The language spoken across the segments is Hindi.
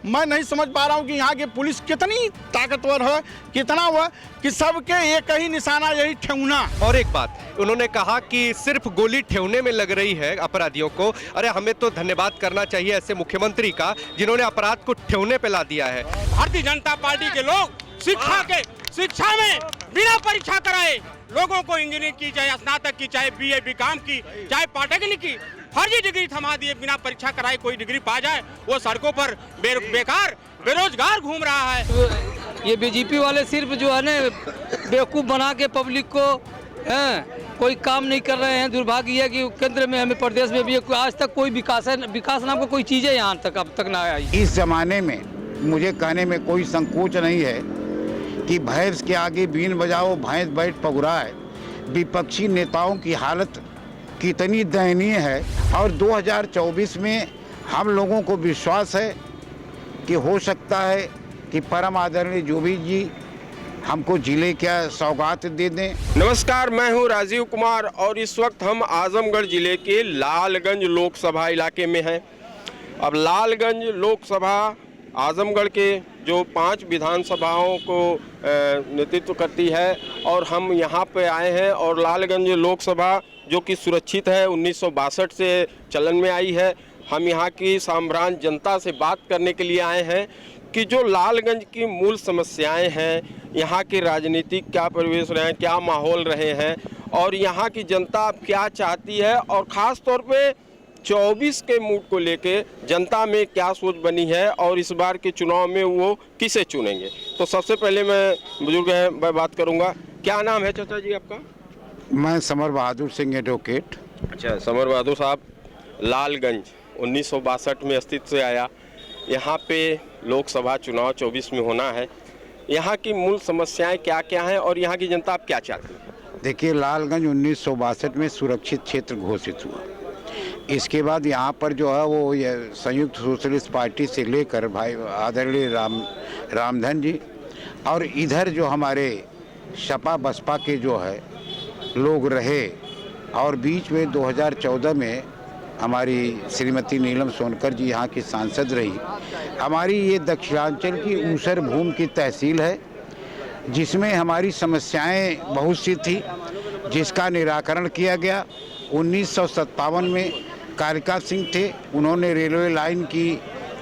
मैं नहीं समझ पा रहा हूँ कि यहाँ की पुलिस कितनी ताकतवर है, कितना हुआ कि सबके एक ही निशाना, यही ठेहुना। और एक बात उन्होंने कहा कि सिर्फ गोली ठेहुने में लग रही है अपराधियों को। अरे हमें तो धन्यवाद करना चाहिए ऐसे मुख्यमंत्री का जिन्होंने अपराध को ठेहुने पे ला दिया है। भारतीय जनता पार्टी के लोग शिक्षा में बिना परीक्षा कराए लोगों को इंजीनियरिंग की, चाहे स्नातक की, चाहे बीए बीकॉम की, चाहे पॉलिटेक्निक की, फर्जी डिग्री थमा दिए, बिना परीक्षा कराए कोई डिग्री पा जाए, वो सड़कों पर बेकार बेरोजगार घूम रहा है। ये बीजेपी वाले सिर्फ जो है ना बेवकूफ़ बना के पब्लिक को कोई काम नहीं कर रहे हैं। दुर्भाग्य है कि केंद्र में हमें प्रदेश में भी आज तक कोई विकास नाम का कोई चीज़ है यहाँ तक अब तक ना आई। इस जमाने में मुझे कहने में कोई संकोच नहीं है कि भैंस के आगे बीन बजाओ भैंस बैठ पगुराए। विपक्षी नेताओं की हालत कितनी दयनीय है। और 2024 में हम लोगों को विश्वास है कि हो सकता है कि परम आदरणीय जोगी जी हमको जिले क्या सौगात दे दें। नमस्कार, मैं हूं राजीव कुमार और इस वक्त हम आजमगढ़ जिले के लालगंज लोकसभा इलाके में हैं। अब लालगंज लोकसभा आजमगढ़ के जो 5 विधानसभाओं को नेतृत्व करती है और हम यहाँ पे आए हैं। और लालगंज लोकसभा जो कि सुरक्षित है, 1962 से चलन में आई है। हम यहाँ की साम्राज्य जनता से बात करने के लिए आए हैं कि जो लालगंज की मूल समस्याएं हैं, यहाँ के राजनीतिक क्या परिवेश रहे हैं, क्या माहौल रहे हैं और यहाँ की जनता अब क्या चाहती है और ख़ास तौर पे 24 के मूड को लेके जनता में क्या सोच बनी है और इस बार के चुनाव में वो किसे चुनेंगे। तो सबसे पहले मैं बुजुर्ग है मैं बात करूँगा। क्या नाम है चाचा जी आपका? मैं समर बहादुर सिंह एडवोकेट। अच्छा, समर बहादुर साहब, लालगंज 1962 में अस्तित्व से आया, यहाँ पे लोकसभा चुनाव 24 में होना है। यहाँ की मूल समस्याएं क्या क्या हैं और यहाँ की जनता आप क्या चाहती है? देखिए, लालगंज 1962 में सुरक्षित क्षेत्र घोषित हुआ। इसके बाद यहाँ पर जो है वो संयुक्त सोशलिस्ट पार्टी से लेकर भाई आदरणीय रामधन जी और इधर जो हमारे सपा बसपा के जो है लोग रहे। और बीच में 2014 में हमारी श्रीमती नीलम सोनकर जी यहाँ की सांसद रही। हमारी ये दक्षिणांचल की ऊसर भूमि की तहसील है जिसमें हमारी समस्याएं बहुत सी थी, जिसका निराकरण किया गया। 1957 में कालिका सिंह थे, उन्होंने रेलवे लाइन की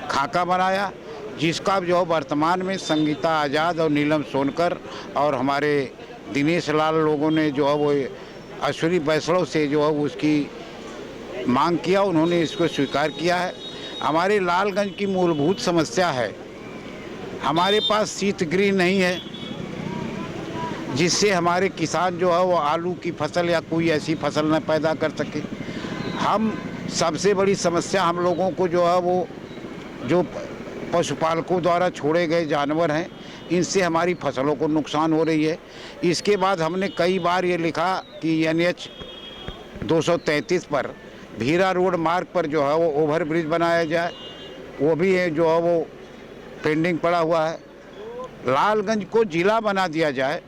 खाका बनाया, जिसका जो वर्तमान में संगीता आज़ाद और नीलम सोनकर और हमारे दिनेश लाल लोगों ने जो है वो अश्विनी वैष्णव से जो है उसकी मांग किया, उन्होंने इसको स्वीकार किया है। हमारे लालगंज की मूलभूत समस्या है, हमारे पास शीतगृह नहीं है जिससे हमारे किसान जो है वो आलू की फसल या कोई ऐसी फसल न पैदा कर सके। हम सबसे बड़ी समस्या हम लोगों को जो है वो जो पशुपालकों द्वारा छोड़े गए जानवर हैं, इनसे हमारी फसलों को नुकसान हो रही है। इसके बाद हमने कई बार ये लिखा कि NH 233 पर भीरा रोड मार्ग पर जो है वो ओवर ब्रिज बनाया जाए, वो भी है जो है वो पेंडिंग पड़ा हुआ है। लालगंज को ज़िला बना दिया जाए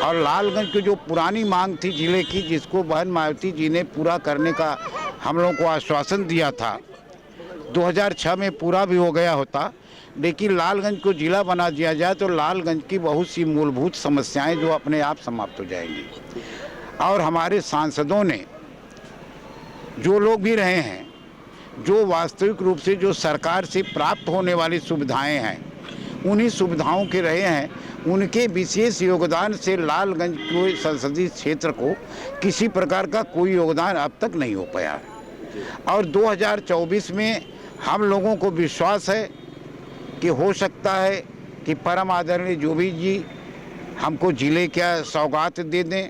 और लालगंज की जो पुरानी मांग थी ज़िले की, जिसको बहन मायावती जी ने पूरा करने का हम लोगों को आश्वासन दिया था, 2006 में पूरा भी हो गया होता, लेकिन लालगंज को ज़िला बना दिया जाए तो लालगंज की बहुत सी मूलभूत समस्याएं जो अपने आप समाप्त हो जाएंगी। और हमारे सांसदों ने जो लोग भी रहे हैं, जो वास्तविक रूप से जो सरकार से प्राप्त होने वाली सुविधाएं हैं, उन्हीं सुविधाओं के रहे हैं, उनके विशेष योगदान से लालगंज के संसदीय क्षेत्र को किसी प्रकार का कोई योगदान अब तक नहीं हो पाया है। और 2024 में हम लोगों को विश्वास है कि हो सकता है कि परम आदरणीय जोगी जी हमको जिले क्या सौगात दे दें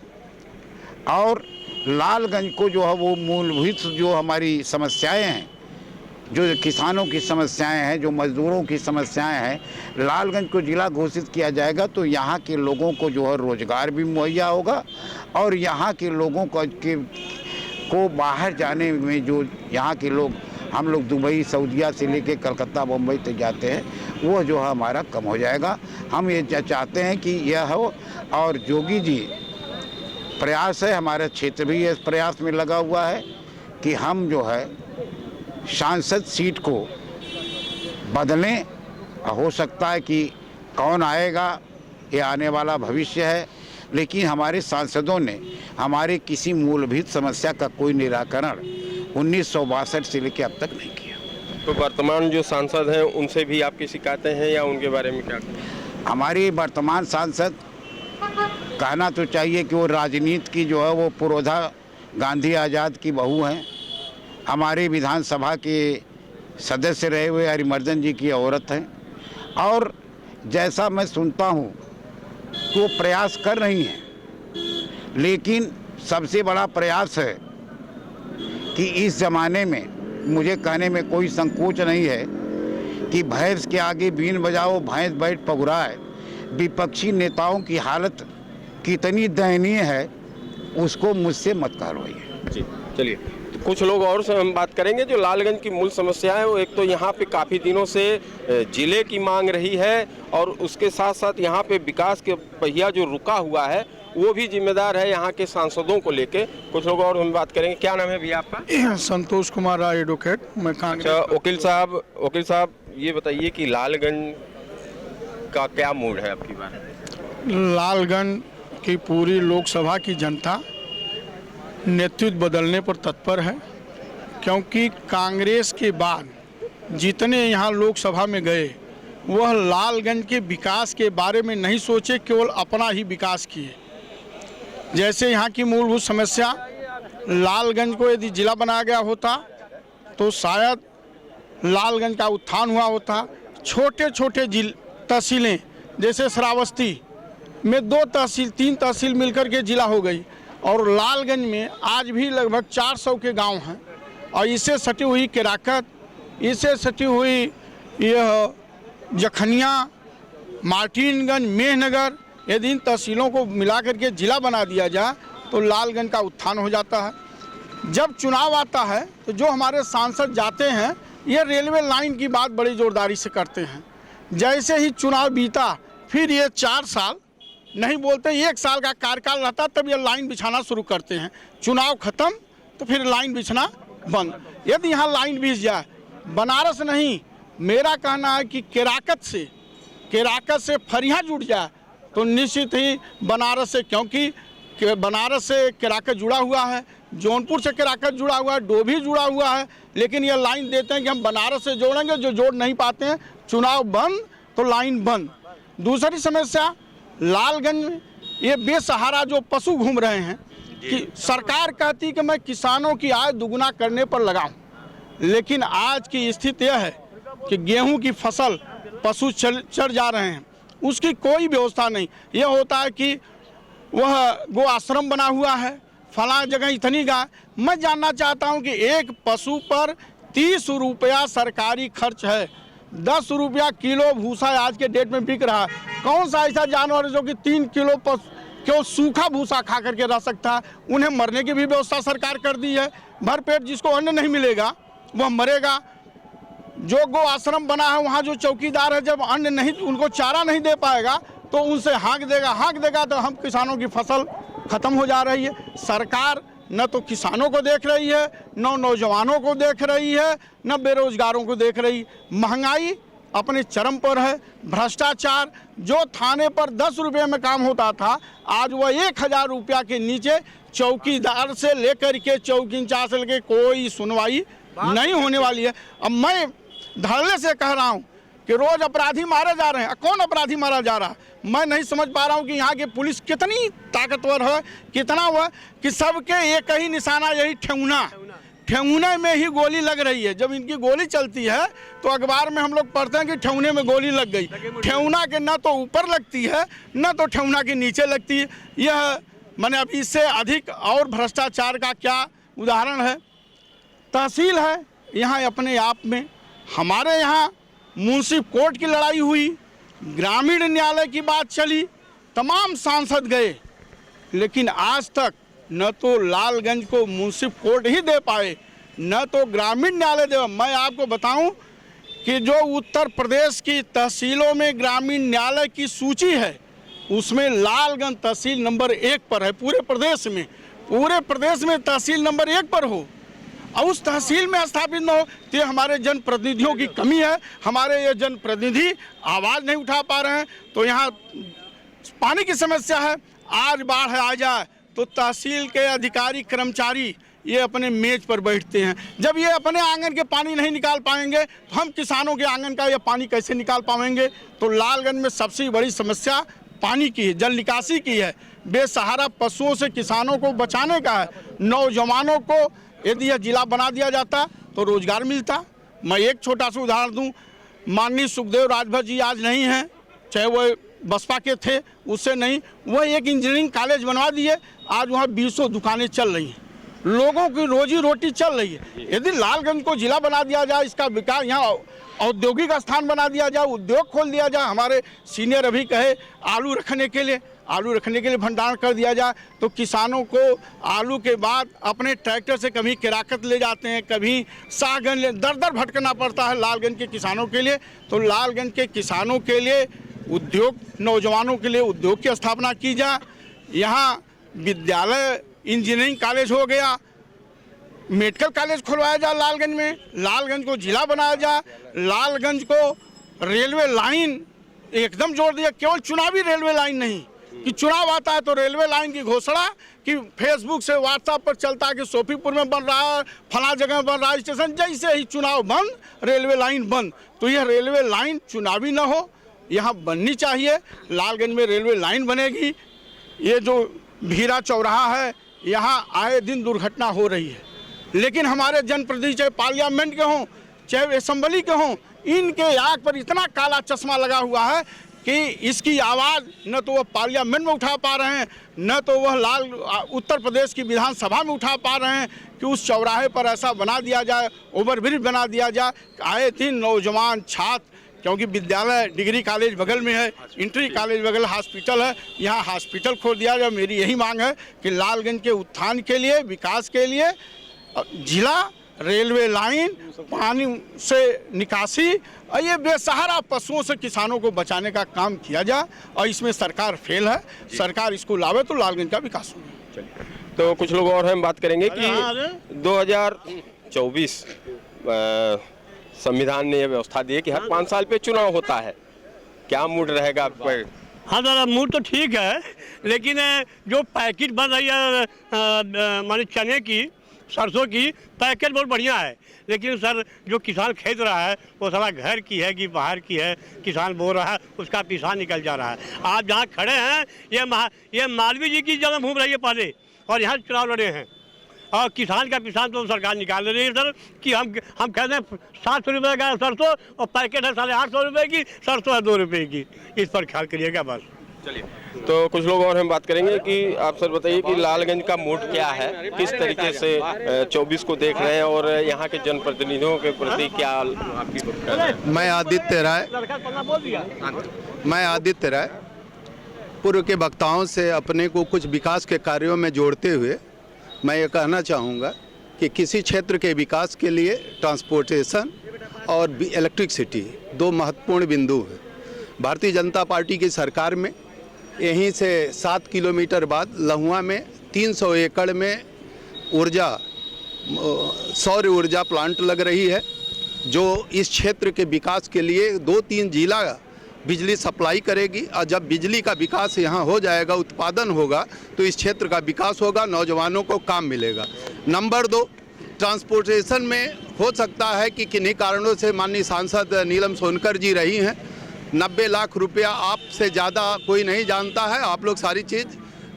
और लालगंज को जो है वो मूलभूत जो हमारी समस्याएं हैं, जो किसानों की समस्याएं हैं, जो मजदूरों की समस्याएं हैं, लालगंज को ज़िला घोषित किया जाएगा तो यहाँ के लोगों को जो है रोज़गार भी मुहैया होगा और यहाँ के लोगों को बाहर जाने में जो यहाँ के लोग हम लोग दुबई सऊदीया से लेके कलकत्ता बम्बई तक जाते हैं, वो जो है हमारा कम हो जाएगा। हम ये चाहते हैं कि यह हो और जोगी जी प्रयास है, हमारा क्षेत्र भी इस प्रयास में लगा हुआ है कि हम जो है सांसद सीट को बदलें। हो सकता है कि कौन आएगा ये आने वाला भविष्य है, लेकिन हमारे सांसदों ने हमारे किसी मूलभूत समस्या का कोई निराकरण 1962 से लेकर अब तक नहीं किया। तो वर्तमान जो सांसद हैं उनसे भी आपकी शिकायतें हैं या उनके बारे में क्या? हमारे वर्तमान सांसद कहना तो चाहिए कि वो राजनीति की जो है वो पुरोधा गांधी आज़ाद की बहू हैं। हमारे विधानसभा के सदस्य रहे हुए हरिमर्दन जी की औरत हैं, और जैसा मैं सुनता हूँ कि वो प्रयास कर रही हैं, लेकिन सबसे बड़ा प्रयास है कि इस ज़माने में मुझे कहने में कोई संकोच नहीं है कि भैंस के आगे बीन बजाओ भैंस बैठ पगुराए। विपक्षी नेताओं की हालत कितनी दयनीय है उसको मुझसे मत कहलवाइए। जी चलिए, तो कुछ लोग और से हम बात करेंगे। जो लालगंज की मूल समस्या है वो एक तो यहाँ पे काफ़ी दिनों से जिले की मांग रही है, और उसके साथ साथ यहाँ पे विकास के पहिया जो रुका हुआ है वो भी जिम्मेदार है यहाँ के सांसदों को लेके। कुछ लोग और हम बात करेंगे। क्या नाम है भैया आपका? संतोष कुमार राय, एडवोकेट, मैं कांग्रेस। अच्छा, वकील साहब ये बताइए कि लालगंज का क्या मूड है आपकी बात? लालगंज की पूरी लोकसभा की जनता नेतृत्व बदलने पर तत्पर है, क्योंकि कांग्रेस के बाद जितने यहाँ लोकसभा में गए वह लालगंज के विकास के बारे में नहीं सोचे, केवल अपना ही विकास किए। जैसे यहाँ की मूलभूत समस्या, लालगंज को यदि जिला बनाया गया होता तो शायद लालगंज का उत्थान हुआ होता। छोटे छोटे तहसीलें जैसे श्रावस्ती में 2 तहसील 3 तहसील मिलकर के जिला हो गई, और लालगंज में आज भी लगभग 400 के गांव हैं, और इससे सटी हुई केराकत, इससे सटी हुई यह जखनिया, मार्टिनगंज, मेहनगर, यदि इन तहसीलों को मिला करके जिला बना दिया जाए तो लालगंज का उत्थान हो जाता है। जब चुनाव आता है तो जो हमारे सांसद जाते हैं ये रेलवे लाइन की बात बड़ी जोरदारी से करते हैं। जैसे ही चुनाव बीता फिर ये 4 साल नहीं बोलते, 1 साल का कार्यकाल रहता तब ये लाइन बिछाना शुरू करते हैं। चुनाव खत्म तो फिर लाइन बिछना बंद। यदि यहाँ लाइन बिछ जाए, बनारस नहीं, मेरा कहना है कि केराकत से फरिया जुड़ जाए तो निश्चित ही बनारस से, क्योंकि बनारस से केराकत जुड़ा हुआ है, जौनपुर से केराकत जुड़ा हुआ है, डोभी जुड़ा हुआ है, लेकिन ये लाइन देते हैं कि हम बनारस से जोड़ेंगे, जो जोड़ नहीं पाते हैं, चुनाव बंद तो लाइन बंद। दूसरी समस्या, लालगंज में ये बेसहारा जो पशु घूम रहे हैं, कि सरकार कहती कि मैं किसानों की आय दुगुना करने पर लगाऊं, लेकिन आज की स्थिति यह है कि गेहूं की फसल पशु चढ़ जा रहे हैं, उसकी कोई व्यवस्था नहीं। यह होता है कि वह गो आश्रम बना हुआ है, फला जगह इतनी गाय। मैं जानना चाहता हूं कि एक पशु पर 30 रुपया सरकारी खर्च है, 10 रुपया किलो भूसा आज के डेट में बिक रहा है। कौन सा ऐसा जानवर है जो कि 3 किलो क्यों सूखा भूसा खा करके रह सकता है? उन्हें मरने की भी व्यवस्था सरकार कर दी है। भरपेट जिसको अन्न नहीं मिलेगा वह मरेगा। जो गो आश्रम बना है वहाँ जो चौकीदार है, जब अन्न नहीं, उनको चारा नहीं दे पाएगा तो उनसे हाँक देगा तो हम किसानों की फसल खत्म हो जा रही है। सरकार न तो किसानों को देख रही है, न नौजवानों को देख रही है, न बेरोजगारों को देख रही। महंगाई अपने चरम पर है। भ्रष्टाचार, जो थाने पर 10 रुपये में काम होता था आज वह 1000 रुपया के नीचे, चौकीदार से लेकर के चौकी इंचार्ज से लेकर कोई सुनवाई नहीं होने वाली है। अब मैं धड़ल्ले से कह रहा हूँ कि रोज अपराधी मारे जा रहे हैं। कौन अपराधी मारा जा रहा है? मैं नहीं समझ पा रहा हूँ कि यहाँ की पुलिस कितनी ताकतवर है, कितना हुआ कि सबके एक ही निशाना, यही ठेहुना में ही गोली लग रही है। जब इनकी गोली चलती है तो अखबार में हम लोग पढ़ते हैं कि ठेहुने में गोली लग गई। ठेहुना के न तो ऊपर लगती है न तो ठेहुना के नीचे लगती है। यह मैंने अब इससे अधिक और भ्रष्टाचार का क्या उदाहरण है? तहसील है यहाँ अपने आप में। हमारे यहाँ मुंसिफ कोर्ट की लड़ाई हुई, ग्रामीण न्यायालय की बात चली, तमाम सांसद गए, लेकिन आज तक न तो लालगंज को मुंसिफ कोर्ट ही दे पाए, न तो ग्रामीण न्यायालय दे। मैं आपको बताऊं कि जो उत्तर प्रदेश की तहसीलों में ग्रामीण न्यायालय की सूची है उसमें लालगंज तहसील नंबर 1 पर है। पूरे प्रदेश में तहसील नंबर 1 पर हो और उस तहसील में स्थापित न हो, तो ये हमारे जनप्रतिनिधियों की कमी है। हमारे ये जनप्रतिनिधि आवाज़ नहीं उठा पा रहे हैं। तो यहाँ पानी की समस्या है, आज बाढ़ आ जाए तो तहसील के अधिकारी कर्मचारी ये अपने मेज पर बैठते हैं। जब ये अपने आंगन के पानी नहीं निकाल पाएंगे तो हम किसानों के आंगन का ये पानी कैसे निकाल पाएंगे। तो लालगंज में सबसे बड़ी समस्या पानी की है, जल निकासी की है। बेसहारा पशुओं से किसानों को बचाने का है। नौजवानों को यदि यह जिला बना दिया जाता तो रोजगार मिलता। मैं एक छोटा सा उदाहरण दूं, माननीय सुखदेव राजभर जी आज नहीं हैं, चाहे वो बसपा के थे, उससे नहीं, वह एक इंजीनियरिंग कॉलेज बनवा दिए। आज वहाँ 200 दुकानें चल रही हैं, लोगों की रोजी रोटी चल रही है। यदि लालगंज को जिला बना दिया जाए, इसका विकास यहाँ औद्योगिक स्थान बना दिया जाए, उद्योग खोल दिया जाए, हमारे सीनियर अभी कहे आलू रखने के लिए भंडारण कर दिया जाए, तो किसानों को आलू के बाद अपने ट्रैक्टर से कभी किराकत ले जाते हैं, कभी शाहगंज दर दर भटकना पड़ता है लालगंज के किसानों के लिए। तो लालगंज के किसानों के लिए उद्योग, नौजवानों के लिए उद्योग की स्थापना की जाए। यहाँ विद्यालय, इंजीनियरिंग कॉलेज हो गया, मेडिकल कॉलेज खुलवाया जाए लालगंज में, लालगंज को जिला बनाया जाए, लालगंज को रेलवे लाइन एकदम जोड़ दिया। केवल चुनावी रेलवे लाइन नहीं कि चुनाव आता है तो रेलवे लाइन की घोषणा कि फेसबुक से व्हाट्सएप पर चलता है कि सोफीपुर में बन रहा है, फला जगह बन रहा है स्टेशन, जैसे ही चुनाव बंद रेलवे लाइन बंद। तो यह रेलवे लाइन चुनावी न हो, यहाँ बननी चाहिए। लालगंज में रेलवे लाइन बनेगी। ये जो भीरा चौराहा है, यहाँ आए दिन दुर्घटना हो रही है, लेकिन हमारे जनप्रतिनिधि चाहे पार्लियामेंट के हों चाहे असेंबली के हों, इनके आँख पर इतना काला चश्मा लगा हुआ है कि इसकी आवाज़ न तो वह पार्लियामेंट में उठा पा रहे हैं, न तो वह उत्तर प्रदेश की विधानसभा में उठा पा रहे हैं कि उस चौराहे पर ऐसा बना दिया जाए, ओवरब्रिज बना दिया जाए। आए दिन नौजवान छात्र, क्योंकि विद्यालय डिग्री कॉलेज बगल में है, इंटरी कॉलेज बगल हॉस्पिटल है, यहाँ हॉस्पिटल खोल दिया जाए। मेरी यही मांग है कि लालगंज के उत्थान के लिए, विकास के लिए जिला, रेलवे लाइन, पानी से निकासी और ये बेसहारा पशुओं से किसानों को बचाने का काम किया जाए। और इसमें सरकार फेल है, सरकार इसको लावे तो लालगंज का विकास होगा। तो कुछ लोग और हम बात करेंगे कि 2024 संविधान ने यह व्यवस्था दी है कि हर 5 साल पे चुनाव होता है, क्या मूड रहेगा आप पर? हाँ सर, मूड तो ठीक है, लेकिन जो पैकेट बन रही है माने चने की, सरसों की, पैकेट बहुत बढ़िया है, लेकिन सर जो किसान खरीद रहा है वो सारा घर की है कि बाहर की है, किसान बोल रहा है, उसका पैसा निकल जा रहा है। आप जहाँ खड़े हैं ये मालवीय जी की जगह घूम रही है पहले, और यहाँ चुनाव लड़े हैं, और किसान का पैसा तो सरकार निकाल रही है सर कि हम कहते हैं 700 रुपये का सरसों और पैकेट है 850 रुपये की, सरसों है 2 रुपये की। इस पर ख्याल करिएगा बस। चलिए, तो कुछ लोग और हम बात करेंगे कि आप सर बताइए कि लालगंज का मूड क्या है, किस तरीके से 24 को देख रहे हैं और यहाँ के जनप्रतिनिधियों के प्रति क्या आपकी? मैं आदित्य राय पूर्व के वक्ताओं से अपने को कुछ विकास के कार्यों में जोड़ते हुए मैं ये कहना चाहूँगा कि किसी क्षेत्र के विकास के लिए ट्रांसपोर्टेशन और इलेक्ट्रिसिटी 2 महत्वपूर्ण बिंदु हैं। भारतीय जनता पार्टी की सरकार में यहीं से 7 किलोमीटर बाद लहुआ में 300 एकड़ में सौर ऊर्जा प्लांट लग रही है, जो इस क्षेत्र के विकास के लिए 2-3 जिला बिजली सप्लाई करेगी। और जब बिजली का विकास यहाँ हो जाएगा, उत्पादन होगा, तो इस क्षेत्र का विकास होगा, नौजवानों को काम मिलेगा। नंबर 2, ट्रांसपोर्टेशन में हो सकता है कि किन्हीं कारणों से माननीय सांसद नीलम सोनकर जी रही हैं, 90 लाख रुपया आपसे ज़्यादा कोई नहीं जानता है, आप लोग सारी चीज़,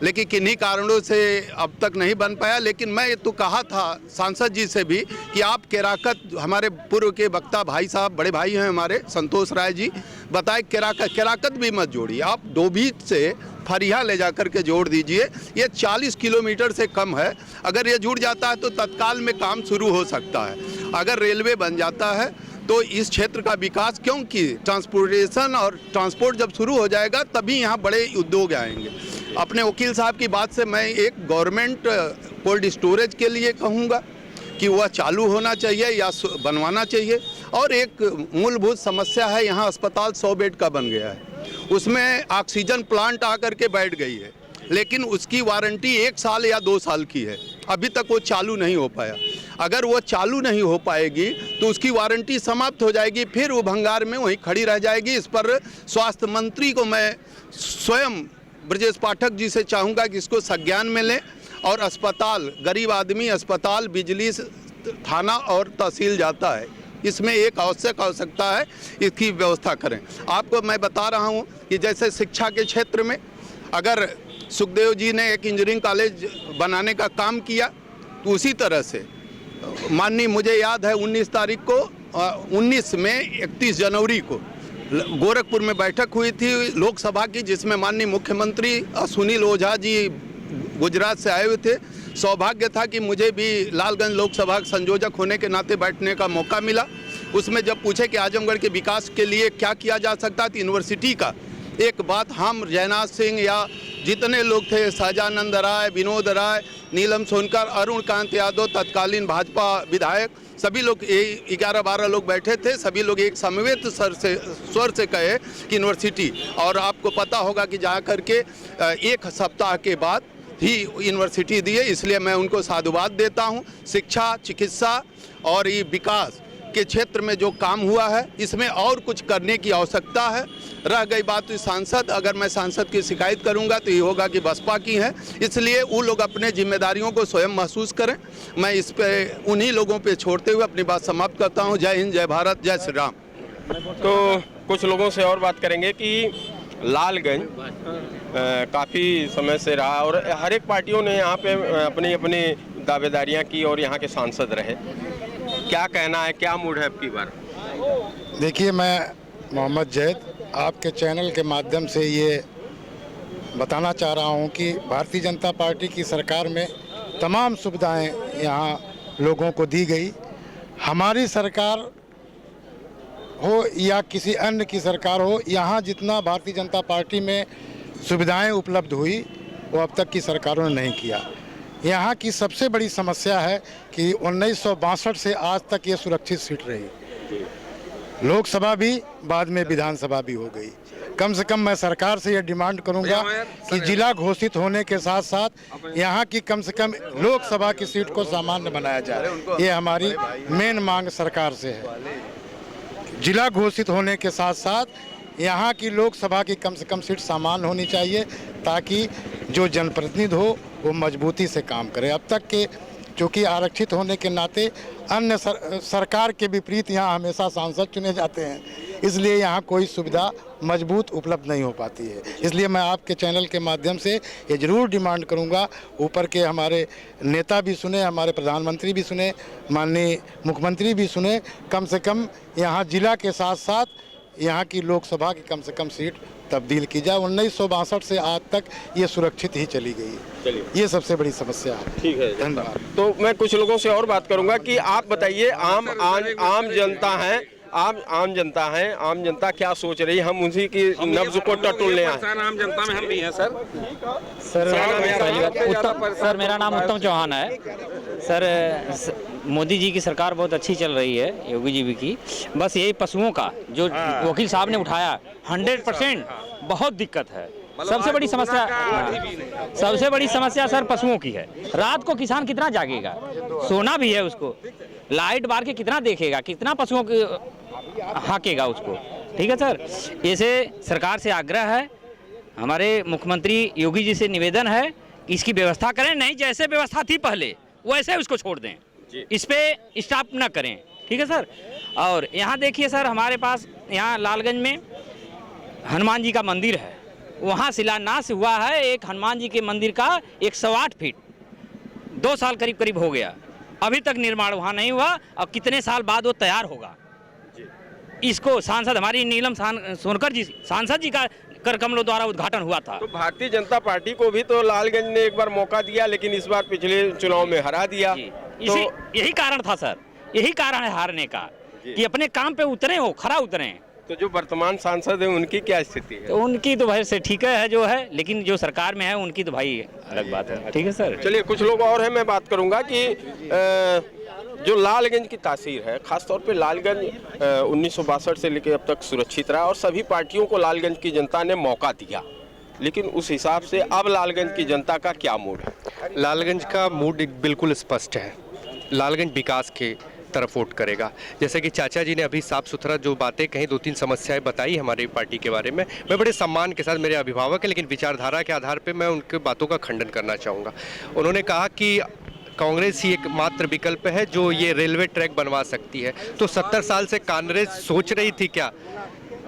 लेकिन किन्हीं कारणों से अब तक नहीं बन पाया। लेकिन मैं तो कहा था सांसद जी से भी कि आप केराकत, हमारे पूर्व के वक्ता भाई साहब, बड़े भाई हैं हमारे संतोष राय जी, बताए केराकत भी मत जोड़िए, आप डोभीत से फरिया ले जाकर के जोड़ दीजिए। ये 40 किलोमीटर से कम है, अगर ये जुड़ जाता है तो तत्काल में काम शुरू हो सकता है। अगर रेलवे बन जाता है तो इस क्षेत्र का विकास, क्योंकि ट्रांसपोर्टेशन और ट्रांसपोर्ट जब शुरू हो जाएगा तभी यहाँ बड़े उद्योग आएंगे। अपने वकील साहब की बात से मैं एक गवर्नमेंट कोल्ड स्टोरेज के लिए कहूँगा कि वह चालू होना चाहिए या बनवाना चाहिए। और एक मूलभूत समस्या है, यहाँ अस्पताल 100 बेड का बन गया है, उसमें ऑक्सीजन प्लांट आकर के बैठ गई है, लेकिन उसकी वारंटी 1 साल या 2 साल की है, अभी तक वो चालू नहीं हो पाया। अगर वो चालू नहीं हो पाएगी तो उसकी वारंटी समाप्त हो जाएगी, फिर वो भंगार में वहीं खड़ी रह जाएगी। इस पर स्वास्थ्य मंत्री को मैं स्वयं ब्रजेश पाठक जी से चाहूँगा कि इसको संज्ञान में लें और अस्पताल, गरीब आदमी अस्पताल बिजली थाना और तहसील जाता है, इसमें एक आवश्यकता है, इसकी व्यवस्था करें। आपको मैं बता रहा हूँ कि जैसे शिक्षा के क्षेत्र में अगर सुखदेव जी ने एक इंजीनियरिंग कॉलेज बनाने का काम किया, तो उसी तरह से माननीय, मुझे याद है 19 तारीख को 19 में 31 जनवरी को गोरखपुर में बैठक हुई थी लोकसभा की, जिसमें माननीय मुख्यमंत्री सुनील ओझा जी गुजरात से आए हुए थे। सौभाग्य था कि मुझे भी लालगंज लोकसभा संयोजक होने के नाते बैठने का मौका मिला। उसमें जब पूछे कि आजमगढ़ के विकास के लिए क्या किया जा सकता है, तो यूनिवर्सिटी का एक बात हम जयनाथ सिंह या जितने लोग थे, सहजानंद राय, विनोद राय, नीलम सोनकर, अरुण कांत यादव, तत्कालीन भाजपा विधायक, सभी लोग 11-12 लोग बैठे थे। सभी लोग एक समवेत स्वर से कहे कि यूनिवर्सिटी, और आपको पता होगा कि जा करके एक सप्ताह के बाद ही यूनिवर्सिटी दिए, इसलिए मैं उनको साधुवाद देता हूं। शिक्षा, चिकित्सा और ये विकास के क्षेत्र में जो काम हुआ है, इसमें और कुछ करने की आवश्यकता है। रह गई बात तो सांसद, अगर मैं सांसद की शिकायत करूंगा तो ये होगा कि बसपा की है, इसलिए वो लोग अपने जिम्मेदारियों को स्वयं महसूस करें। मैं इस पे उन्हीं लोगों पे छोड़ते हुए अपनी बात समाप्त करता हूं। जय हिंद, जय भारत, जय श्री राम। तो कुछ लोगों से और बात करेंगे कि लालगंज काफ़ी समय से रहा और हर एक पार्टियों ने यहाँ पे अपनी अपनी दावेदारियाँ की और यहाँ के सांसद रहे। क्या कहना है, क्या मूड है अब की बार? देखिए, मैं मोहम्मद जैद आपके चैनल के माध्यम से ये बताना चाह रहा हूँ कि भारतीय जनता पार्टी की सरकार में तमाम सुविधाएं यहाँ लोगों को दी गई। हमारी सरकार हो या किसी अन्य की सरकार हो, यहाँ जितना भारतीय जनता पार्टी में सुविधाएं उपलब्ध हुई वो अब तक की सरकारों ने नहीं किया। यहाँ की सबसे बड़ी समस्या है कि 1962 से आज तक ये सुरक्षित सीट रही, लोकसभा भी, बाद में विधानसभा भी हो गई। कम से कम मैं सरकार से ये डिमांड करूंगा कि जिला घोषित होने के साथ साथ यहाँ की कम से कम लोकसभा की सीट को सामान्य बनाया जाए। ये हमारी मेन मांग सरकार से है। जिला घोषित होने के साथ साथ यहाँ की लोकसभा की कम से कम सीट सामान्य होनी चाहिए, ताकि जो जनप्रतिनिधि हो वो मजबूती से काम करे। अब तक के चूँकि आरक्षित होने के नाते अन्य सरकार के विपरीत यहाँ हमेशा सांसद चुने जाते हैं, इसलिए यहाँ कोई सुविधा मजबूत उपलब्ध नहीं हो पाती है। इसलिए मैं आपके चैनल के माध्यम से ये ज़रूर डिमांड करूँगा, ऊपर के हमारे नेता भी सुने, हमारे प्रधानमंत्री भी सुने, माननीय मुख्यमंत्री भी सुने, कम से कम यहाँ जिला के साथ साथ यहाँ की लोकसभा की कम से कम सीट तब्दील की जाए। 1962 से आज तक ये सुरक्षित ही चली गई। ये सबसे बड़ी समस्या है। ठीक है, धन्यवाद। तो मैं कुछ लोगों से और बात करूंगा कि आप बताइए, आम जनता है, आम जनता है, आम जनता क्या सोच रही है? हम उसी की नब्ज को टटोलने आए। आम जनता में हम भी हैं सर। सर मेरा नाम उत्तम चौहान है। सर मोदी जी की सरकार बहुत अच्छी चल रही है, योगी जी की। बस यही पशुओं का जो वकील साहब ने उठाया 100% बहुत दिक्कत है। सबसे बड़ी समस्या सर पशुओं की है। रात को किसान कितना जागेगा, सोना भी है उसको, लाइट बार के कितना देखेगा, कितना पशुओं के हाकेगा उसको। ठीक है सर, ऐसे सरकार से आग्रह है, हमारे मुख्यमंत्री योगी जी से निवेदन है कि इसकी व्यवस्था करें, नहीं जैसे व्यवस्था थी पहले वैसे उसको छोड़ दें, इस पे स्टॉप ना करें। ठीक है सर। और यहाँ देखिए सर, हमारे पास यहाँ लालगंज में हनुमान जी का मंदिर है, वहाँ शिलान्यास हुआ है एक हनुमान जी के मंदिर का 108 फीट, 2 साल करीब हो गया, अभी तक निर्माण वहाँ नहीं हुआ। अब कितने साल बाद वो तैयार होगा, इसको सांसद हमारी नीलम सोनकर जी, सांसद जी का कर कमलों द्वारा उद्घाटन हुआ था। तो भारतीय जनता पार्टी को भी तो लालगंज ने एक बार मौका दिया, लेकिन इस बार पिछले चुनाव में हरा दिया। तो यही कारण था सर, यही कारण है हारने का, कि अपने काम पे उतरे हो, खरा उतरे। तो जो वर्तमान सांसद है उनकी क्या स्थिति है? तो उनकी तो भाई से ठीक है जो है, लेकिन जो सरकार में है उनकी तो भाई अलग बात है। ठीक है सर। चलिए, कुछ लोग और हैं, मैं बात करूंगा कि जो लालगंज की तासीर है, खासतौर पे लालगंज 1962 से लेकर अब तक सुरक्षित रहा और सभी पार्टियों को लालगंज की जनता ने मौका दिया, लेकिन उस हिसाब से अब लालगंज की जनता का क्या मूड है? लालगंज का मूड बिल्कुल स्पष्ट है। लालगंज विकास के तरफ वोट करेगा। जैसे कि चाचा जी ने अभी साफ सुथरा जो बातें कहीं, 2-3 समस्याएं बताई हमारी पार्टी के बारे में, मैं बड़े सम्मान के साथ, मेरे अभिभावक है लेकिन विचारधारा के आधार पे मैं उनके बातों का खंडन करना चाहूँगा। उन्होंने कहा कि कांग्रेस ही एक मात्र विकल्प है जो ये रेलवे ट्रैक बनवा सकती है। तो 70 साल से कांग्रेस सोच रही थी क्या?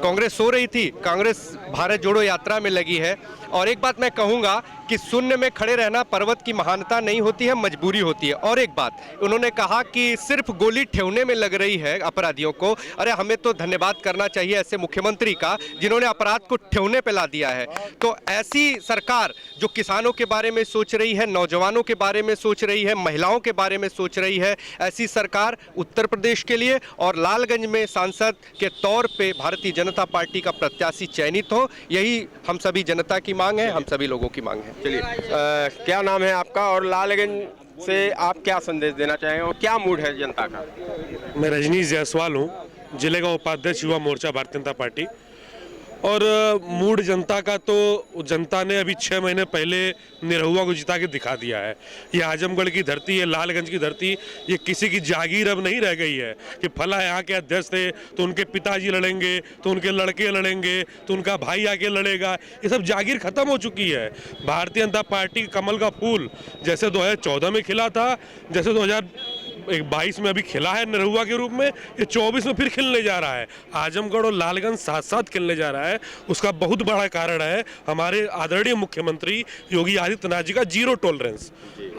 कांग्रेस सो रही थी? कांग्रेस भारत जोड़ो यात्रा में लगी है। और एक बात मैं कहूँगा कि शून्य में खड़े रहना पर्वत की महानता नहीं होती है, मजबूरी होती है। और एक बात उन्होंने कहा कि सिर्फ गोली ठेवने में लग रही है अपराधियों को। अरे हमें तो धन्यवाद करना चाहिए ऐसे मुख्यमंत्री का जिन्होंने अपराध को ठेवने पे ला दिया है। तो ऐसी सरकार जो किसानों के बारे में सोच रही है, नौजवानों के बारे में सोच रही है, महिलाओं के बारे में सोच रही है, ऐसी सरकार उत्तर प्रदेश के लिए और लालगंज में सांसद के तौर पे भारतीय जनता पार्टी का प्रत्याशी चयनित हो, यही हम सभी जनता की मांग है, हम सभी लोगों की मांग है। चलिए, क्या नाम है आपका और लालगंज से आप क्या संदेश देना चाहेंगे और क्या मूड है जनता का? मैं रजनीश जायसवाल हूँ, जिले का उपाध्यक्ष युवा मोर्चा भारतीय जनता पार्टी। और मूड जनता का, तो जनता ने अभी 6 महीने पहले निरहुआ को जिता के दिखा दिया है। ये आजमगढ़ की धरती है, लालगंज की धरती, ये किसी की जागीर अब नहीं रह गई है कि फला यहाँ के अध्यक्ष थे तो उनके पिताजी लड़ेंगे, तो उनके लड़के लड़ेंगे, तो उनका भाई आके लड़ेगा। ये सब जागीर खत्म हो चुकी है। भारतीय जनता पार्टी कमल का फूल जैसे 2014 में खिला था, जैसे 2022 में अभी खिला है निरहुआ के रूप में, ये 24 में फिर खिलने जा रहा है। आजमगढ़ और लालगंज साथ साथ खिलने जा रहा है। उसका बहुत बड़ा कारण है हमारे आदरणीय मुख्यमंत्री योगी आदित्यनाथ जी का जीरो टॉलरेंस,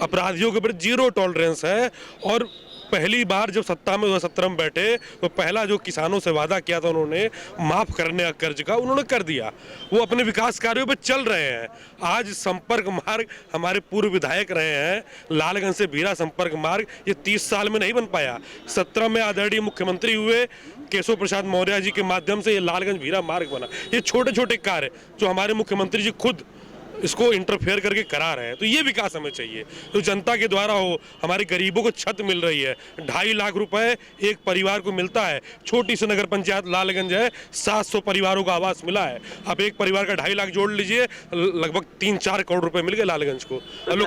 अपराधियों के प्रति जीरो टॉलरेंस है। और पहली बार जब सत्ता में 2017 में बैठे तो पहला जो किसानों से वादा किया था उन्होंने माफ़ करने का कर्ज का, उन्होंने कर दिया। वो अपने विकास कार्यों पे चल रहे हैं। आज संपर्क मार्ग हमारे पूर्व विधायक रहे हैं, लालगंज से भीरा संपर्क मार्ग, ये 30 साल में नहीं बन पाया। 17 में आदरणीय मुख्यमंत्री हुए, केशव प्रसाद मौर्य जी के माध्यम से ये लालगंज भीरा मार्ग बना। ये छोटे छोटे कार्य जो हमारे मुख्यमंत्री जी खुद इसको इंटरफेयर करके करा रहे हैं, तो ये विकास हमें चाहिए तो जनता के द्वारा हो। हमारे गरीबों को छत मिल रही है, 2.5 लाख रुपए एक परिवार को मिलता है। छोटी सी नगर पंचायत लालगंज है, 700 परिवारों को आवास मिला है। अब एक परिवार का 2.5 लाख जोड़ लीजिए, लगभग 3-4 करोड़ रुपए मिल गए लालगंज को।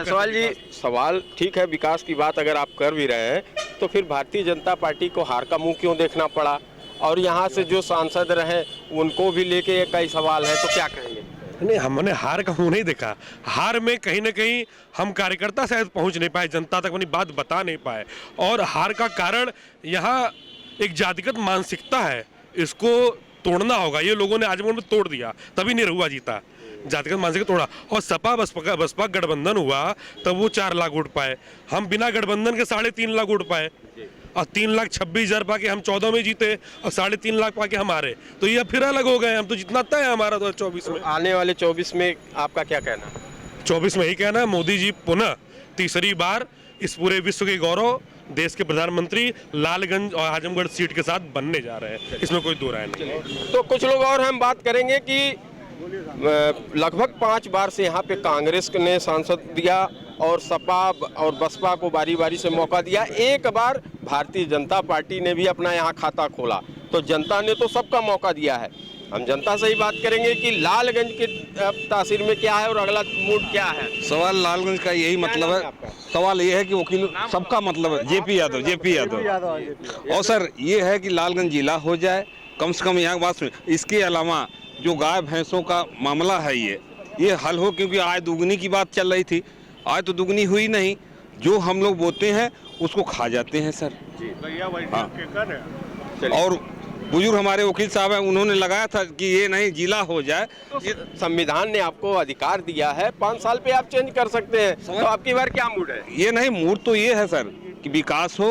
सवाल जी, सवाल ठीक है, विकास की बात अगर आप कर भी रहे हैं तो फिर भारतीय जनता पार्टी को हार का मुंह क्यों देखना पड़ा? और यहाँ से जो सांसद रहे उनको भी लेके कई सवाल है, तो क्या कहेंगे? नहीं, हमने हार का मुंह नहीं देखा। हार में कहीं ना कहीं हम कार्यकर्ता शायद पहुंच नहीं पाए, जनता तक अपनी बात बता नहीं पाए। और हार का कारण यहाँ एक जातिगत मानसिकता है, इसको तोड़ना होगा। ये लोगों ने आजमगढ़ में तोड़ दिया, तभी निरहुआ जीता। जातिगत मानसिकता तोड़ा और सपा बसपा गठबंधन हुआ तब वो 4 लाख वोट पाए। हम बिना गठबंधन के 3.5 लाख वोट पाए और 3,26,000 पाके हम 14 में जीते और 3.5 लाख पाके हम हारे। तो ये फिर अलग हो गए हम, तो जितना तय है हमारा 2024 में। आने वाले 24 में आपका क्या कहना? 24 में ही कहना है, मोदी जी पुनः तीसरी बार इस पूरे विश्व के गौरव, देश के प्रधानमंत्री लालगंज और आजमगढ़ सीट के साथ बनने जा रहे हैं, इसमें कोई दो राय नहीं। तो कुछ लोग और हम बात करेंगे कि लगभग 5 बार से यहाँ पे कांग्रेस ने सांसद दिया और सपा और बसपा को बारी बारी से मौका दिया। एक बार भारतीय जनता पार्टी ने भी अपना यहाँ खाता खोला, तो जनता ने तो सबका मौका दिया है। हम जनता से ही बात करेंगे कि लालगंज के तासीर में क्या है और अगला मूड क्या है। सवाल लालगंज का यही मतलब है, सवाल ये है कि वकील सबका मतलब है जेपी यादव। और सर ये है कि लालगंज जिला हो जाए, कम से कम यहाँ बात सुन। इसके अलावा जो गाय भैंसों का मामला है ये हल हो, क्योंकि आय दुगनी की बात चल रही थी, आय तो दुगनी हुई नहीं। जो हम लोग बोते हैं उसको खा जाते हैं सर। हाँ। और बुजुर्ग हमारे वकील साहब हैं, उन्होंने लगाया था कि ये नहीं जिला हो जाए। तो संविधान ने आपको अधिकार दिया है, 5 साल पे आप चेंज कर सकते हैं, तो आपकी बार क्या मूड है? ये नहीं, मूड तो ये है सर कि विकास हो,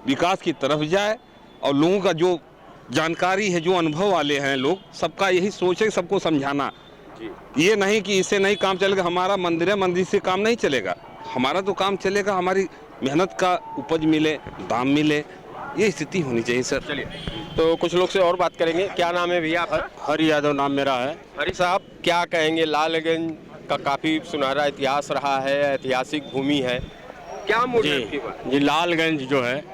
विकास की तरफ जाए और लोगों का जो जानकारी है, जो अनुभव वाले हैं लोग, सबका यही सोच है सबको समझाना। ये नहीं कि इससे नहीं काम चलेगा, हमारा मंदिर है, मंदिर से काम नहीं चलेगा, हमारा तो काम चलेगा, हमारी मेहनत का उपज मिले, दाम मिले, ये स्थिति होनी चाहिए सर। चलिए, तो कुछ लोग से और बात करेंगे। क्या नाम है भैया आपका? हरि यादव नाम मेरा है। हरि साहब, क्या कहेंगे? लालगंज का काफ़ी सुनहरा इतिहास रहा है, ऐतिहासिक भूमि है, क्या मूड है आपकी बात? जी, लालगंज जो है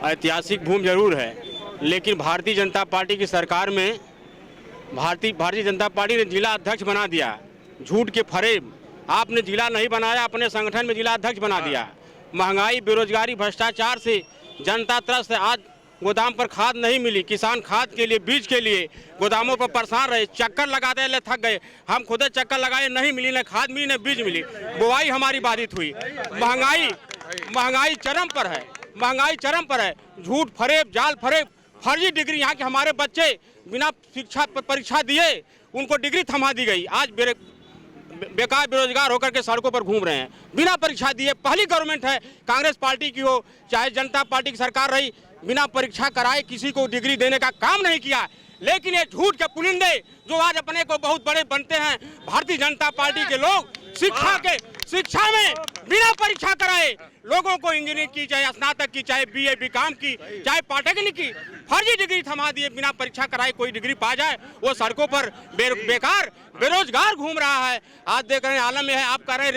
ऐतिहासिक भूमि जरूर है, लेकिन भारतीय जनता पार्टी की सरकार में भारतीय जनता पार्टी ने जिला अध्यक्ष बना दिया। झूठ के फरेब, आपने जिला नहीं बनाया, अपने संगठन में जिला अध्यक्ष बना दिया। महंगाई, बेरोजगारी, भ्रष्टाचार से जनता त्रस्त है। आज गोदाम पर खाद नहीं मिली, किसान खाद के लिए, बीज के लिए गोदामों पर परेशान रहे, चक्कर लगाते रहे, थक गए। हम खुद चक्कर लगाए, नहीं मिली, न खाद मिली न बीज मिली, बुआई हमारी बाधित हुई। महंगाई चरम पर है, महंगाई चरम पर है। झूठ फरेब, जाल फरेब, फर्जी डिग्री, यहाँ के हमारे बच्चे बिना शिक्षा परीक्षा दिए उनको डिग्री थमा दी गई। आज बेकार बेरोजगार होकर के सड़कों पर घूम रहे हैं बिना परीक्षा दिए। पहली गवर्नमेंट है, कांग्रेस पार्टी की हो चाहे जनता पार्टी की सरकार रही, बिना परीक्षा कराए किसी को डिग्री देने का काम नहीं किया। लेकिन ये झूठ के पुलिंदे जो आज अपने को बहुत बड़े बनते हैं, भारतीय जनता पार्टी के लोग शिक्षा में बिना परीक्षा कराए लोगों को इंजीनियरिंग की, चाहे स्नातक की, चाहे बीए बीकॉम की, चाहे पॉलिटेक्निक की, फर्जी डिग्री थमा दिए। बिना परीक्षा कराए कोई डिग्री पा जाए, वो सड़कों पर बेकार बेरोजगार घूम रहा है। आज देख रहे हैं आलम में है। आप कह रहे हैं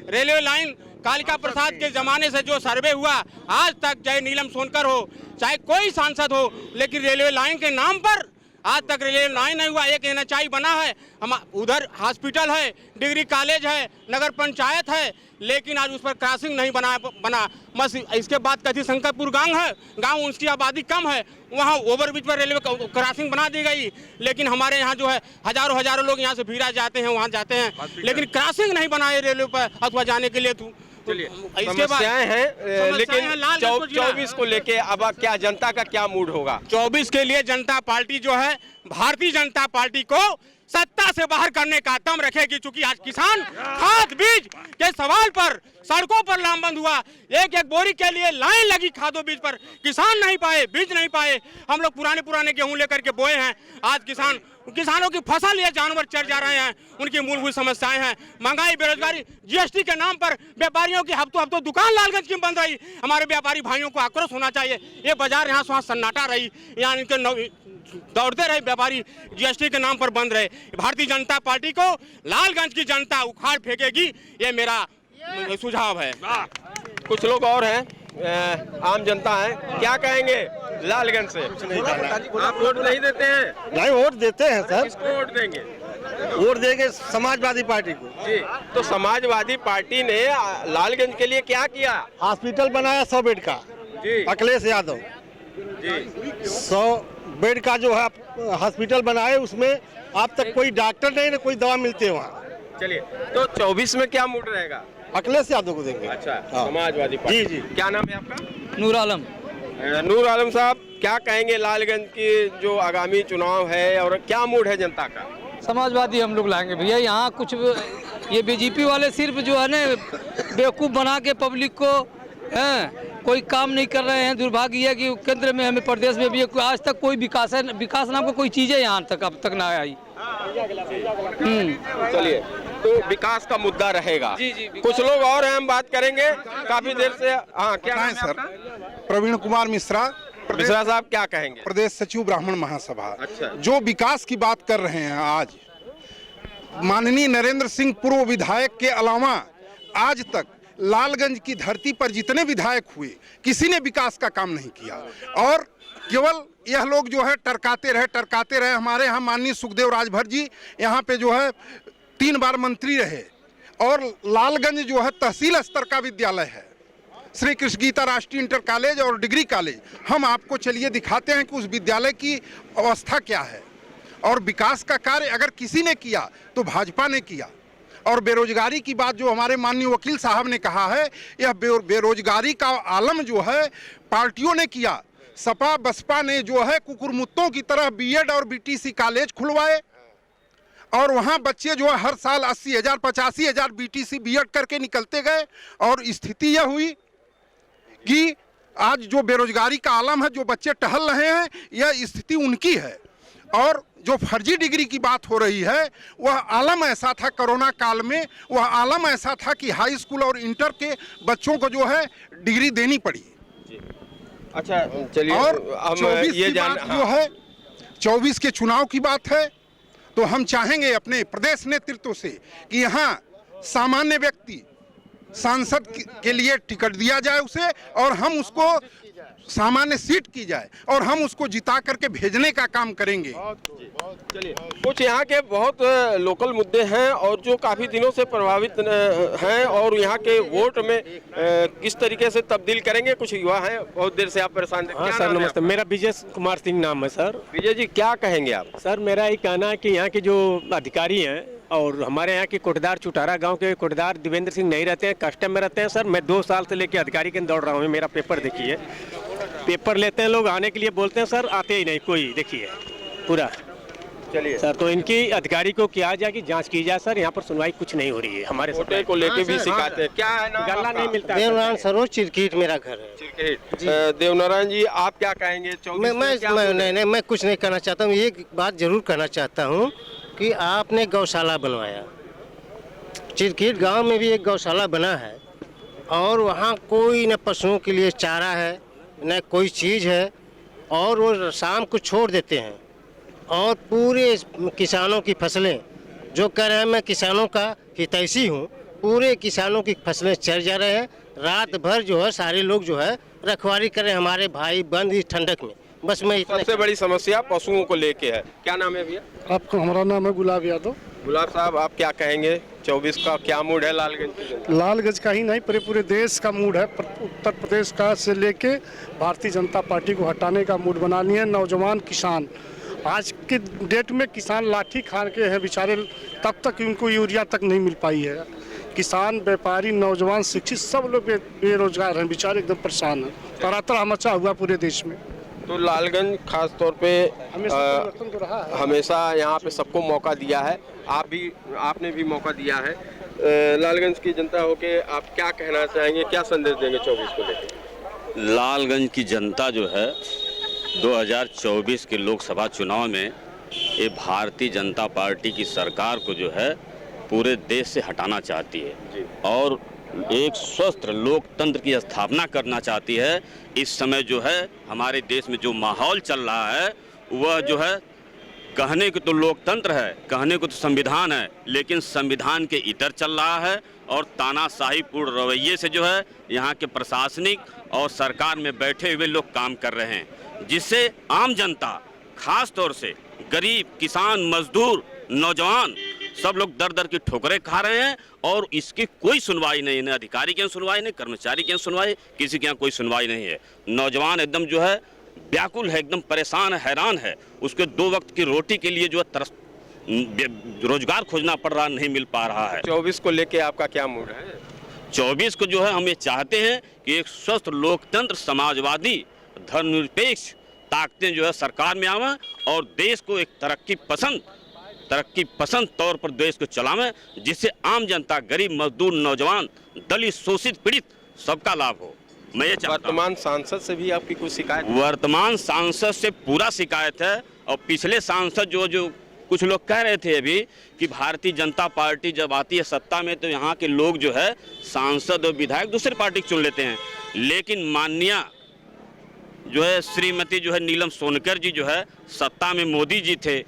रेलवे लाइन कालिका प्रसाद के जमाने से जो सर्वे हुआ आज तक, चाहे नीलम सोनकर हो चाहे कोई सांसद हो, लेकिन रेलवे लाइन के नाम पर आज तक रेलवे लाइन नहीं हुआ। एक NHI बना है, हम उधर हॉस्पिटल है, डिग्री कॉलेज है, नगर पंचायत है, लेकिन आज उस पर क्रॉसिंग नहीं बना। बस इसके बाद कथी शंकरपुर गांव उसकी आबादी कम है, वहाँ ओवरब्रिज पर रेलवे क्रॉसिंग बना दी गई। लेकिन हमारे यहाँ जो है हजारों लोग यहाँ से भीरा जाते हैं, वहाँ जाते हैं, लेकिन क्रॉसिंग नहीं बनाए रेलवे पर अथवा जाने के लिए। इसके समस्याएं हैं, लेकिन 24 को लेके अब क्या जनता का क्या मूड होगा? 24 के लिए जनता पार्टी जो है, भारतीय जनता पार्टी को सत्ता से बाहर करने का दम रखेगी। चूंकि आज किसान खाद बीज के सवाल पर सड़कों पर लामबंद हुआ, एक बोरी के लिए लाइन लगी खादों बीज पर, किसान नहीं पाए, बीज नहीं पाए। हम लोग पुराने गेहूं लेकर के बोए हैं, आज किसानों की फसल ये जानवर चढ़ जा रहे हैं। उनकी मूलभूत समस्याएं हैं, महंगाई, बेरोजगारी, GST के नाम पर व्यापारियों की हफ्तों दुकान लालगंज की बंद रही। हमारे व्यापारी भाइयों को आक्रोश होना चाहिए। ये बाजार यहाँ वहाँ सन्नाटा रही, यहाँ इनके दौड़ते रहे व्यापारी, GST के नाम पर बंद रहे। भारतीय जनता पार्टी को लालगंज की जनता उखाड़ फेंकेगी, ये मेरा सुझाव है। कुछ लोग और हैं, आम जनता है, क्या कहेंगे लालगंज से? आप वोट नहीं देते हैं? नहीं, वोट देते हैं सर। किसको वोट देंगे? वोट देंगे समाजवादी पार्टी को। जी, तो समाजवादी पार्टी ने लालगंज के लिए क्या किया? हॉस्पिटल बनाया 100 बेड का, अखिलेश यादव जी 100 बेड का जो है हॉस्पिटल बनाए, उसमें अब तक कोई डॉक्टर नहीं, कोई दवा मिलती है वहाँ। चलिए, तो 24 में क्या मूड रहेगा? अखिलेश यादव को देंगे। अच्छा, समाजवादी पार्टी। जी। क्या नाम है आपका? नूर आलम। नूर आलम साहब, क्या कहेंगे लालगंज की जो आगामी चुनाव है और क्या मूड है जनता का? समाजवादी हम लोग लाएंगे भैया। यहाँ कुछ ये BJP वाले सिर्फ जो है ना बेवकूफ़ बना के पब्लिक को कोई काम नहीं कर रहे हैं। दुर्भाग्य है कि केंद्र में, हमें प्रदेश में भी आज तक कोई विकास नाम का कोई चीज़ है यहाँ तक अब तक ना आई। चलिए, तो विकास का मुद्दा रहेगा। जी, कुछ लोग और हैं, हम बात करेंगे काफी देर से। हाँ, क्या नाम है सर? आपका? प्रवीण कुमार मिश्रा साहब, क्या कहेंगे? प्रदेश सचिव ब्राह्मण महासभा। अच्छा। जो विकास की बात कर रहे हैं आज, माननीय नरेंद्र सिंह पूर्व विधायक के अलावा आज तक लालगंज की धरती पर जितने विधायक हुए, किसी ने विकास का काम नहीं किया। और केवल यह लोग जो है टरकाते रहे। हमारे यहाँ माननीय सुखदेव राजभर जी यहाँ पे जो है 3 बार मंत्री रहे, और लालगंज जो है तहसील स्तर का विद्यालय है, श्री कृष्ण गीता राष्ट्रीय इंटर कॉलेज और डिग्री कॉलेज। हम आपको चलिए दिखाते हैं कि उस विद्यालय की अवस्था क्या है। और विकास का कार्य अगर किसी ने किया तो भाजपा ने किया। और बेरोजगारी की बात जो हमारे माननीय वकील साहब ने कहा है, यह बेरोजगारी का आलम जो है पार्टियों ने किया। सपा बसपा ने जो है कुकुरमुत्तों की तरह BEd और BTC कॉलेज खुलवाए, और वहाँ बच्चे जो है हर साल 80,000 85,000 BTC BEd करके निकलते गए। और स्थिति यह हुई कि आज जो बेरोजगारी का आलम है, जो बच्चे टहल रहे हैं, यह स्थिति उनकी है। और जो फर्जी डिग्री की बात हो रही है, वह आलम ऐसा था कोरोना काल में, वह आलम ऐसा था कि हाई स्कूल और इंटर के बच्चों को जो है डिग्री देनी पड़ी। अच्छा, चलिए, और हम 24 ये की बात जो है, 24 के चुनाव की बात है, तो हम चाहेंगे अपने प्रदेश नेतृत्व से कि यहाँ सामान्य व्यक्ति सांसद के लिए टिकट दिया जाए उसे, और हम उसको सामान्य सीट की जाए और हम उसको जिता करके भेजने का काम करेंगे। चलिए, कुछ यहाँ के बहुत लोकल मुद्दे हैं और जो काफ़ी दिनों से प्रभावित हैं और यहाँ के वोट में किस तरीके से तब्दील करेंगे। कुछ युवा हैं, बहुत देर से आप परेशान थे। हाँ सर नमस्ते, मेरा विजय कुमार सिंह नाम है सर। विजय जी क्या कहेंगे आप? सर मेरा ये कहना है कि यहाँ के जो अधिकारी हैं और हमारे यहाँ के कोटदार चुटारा गांव के कोटदार देवेंद्र सिंह नहीं रहते हैं, कस्टम में रहते हैं। सर मैं 2 साल से लेके अधिकारी के दौड़ रहा हूँ, मेरा पेपर देखिए, पेपर लेते हैं लोग, आने के लिए बोलते हैं सर, आते ही नहीं कोई, देखिए पूरा। चलिए सर, तो इनकी अधिकारी को किया जाए कि जांच की जाए सर, यहाँ पर सुनवाई कुछ नहीं हो रही है हमारे वोटे को लेके भी शिकायत है। क्या है ना, गल्ला नहीं मिलता। देवनारायण सरोज चिरकीट मेरा घर है। चिरकीट। देवनारायण जी आप क्या कहेंगे? मैं कुछ नहीं कहना चाहता हूँ, एक बात जरूर कहना चाहता हूँ कि आपने गौशाला बनवाया, चिरकीट गांव में भी एक गौशाला बना है और वहाँ कोई न पशुओं के लिए चारा है न कोई चीज़ है और वो शाम को छोड़ देते हैं और पूरे किसानों की फसलें, जो कह रहे हैं मैं किसानों का हितैषी हूँ, पूरे किसानों की फसलें चल जा रहे हैं। रात भर जो है सारे लोग जो है रखवाली कर रहे हैं, हमारे भाई बंद इस ठंडक में। बस मैं सबसे बड़ी समस्या पशुओं को लेके है। क्या नाम है भैया आपको? हमारा नाम है गुलाब यादव। गुलाब साहब आप क्या कहेंगे? 24 का क्या मूड है लालगंज? लालगंज का ही नहीं, पूरे देश का मूड है। उत्तर प्रदेश का से लेके भारतीय जनता पार्टी को हटाने का मूड बना लिया। नौजवान किसान आज के डेट में किसान लाठी खान के हैं बेचारे, तब तक उनको यूरिया तक नहीं मिल पाई है। किसान, व्यापारी, नौजवान, शिक्षित सब लोग बेरोजगार हैं, बेचारे एकदम परेशान हैं। तरह मचा हुआ पूरे देश में। तो लालगंज खास तौर पे हमेशा यहाँ पे सबको मौका दिया है, आपने भी मौका दिया है। लालगंज की जनता होके आप क्या कहना चाहेंगे, क्या संदेश देंगे 24 को लेकर? लालगंज की जनता जो है 2024 के लोकसभा चुनाव में ये भारतीय जनता पार्टी की सरकार को जो है पूरे देश से हटाना चाहती है और एक स्वस्थ लोकतंत्र की स्थापना करना चाहती है। इस समय जो है हमारे देश में जो माहौल चल रहा है वह जो है कहने को तो लोकतंत्र है, कहने को तो संविधान है, लेकिन संविधान के इतर चल रहा है और तानाशाहीपूर्ण रवैये से जो है यहाँ के प्रशासनिक और सरकार में बैठे हुए लोग काम कर रहे हैं, जिससे आम जनता खास तौर से गरीब, किसान, मजदूर, नौजवान सब लोग दर दर की ठोकरें खा रहे हैं और इसकी कोई सुनवाई नहीं है। न अधिकारी के यहाँ सुनवाई नहीं, कर्मचारी के यहाँ सुनवाई, किसी के यहाँ कोई सुनवाई नहीं है। नौजवान एकदम जो है व्याकुल है, एकदम परेशान है, हैरान है। उसके 2 वक्त की रोटी के लिए जो है रोजगार खोजना पड़ रहा, नहीं मिल पा रहा है। 24 को लेके आपका क्या मूड है? 24 को जो है हम ये चाहते हैं कि एक स्वस्थ लोकतंत्र, समाजवादी, धर्मनिरपेक्ष ताकतें जो है सरकार में आवें और देश को एक तरक्की पसंद तौर पर देश को चलावें, जिससे आम जनता, गरीब, मजदूर, नौजवान, दलित, शोषित, पीड़ित सबका लाभ हो। मैं ये चाहता हूं। वर्तमान सांसद से भी आपकी कोई शिकायत? वर्तमान सांसद से पूरा शिकायत है और पिछले सांसद जो कुछ लोग कह रहे थे अभी कि भारतीय जनता पार्टी जब आती है सत्ता में तो यहाँ के लोग जो है सांसद और विधायक दूसरी पार्टी को चुन लेते हैं, लेकिन माननीय जो है श्रीमती जो है नीलम सोनकर जी जो है सत्ता में मोदी जी थे,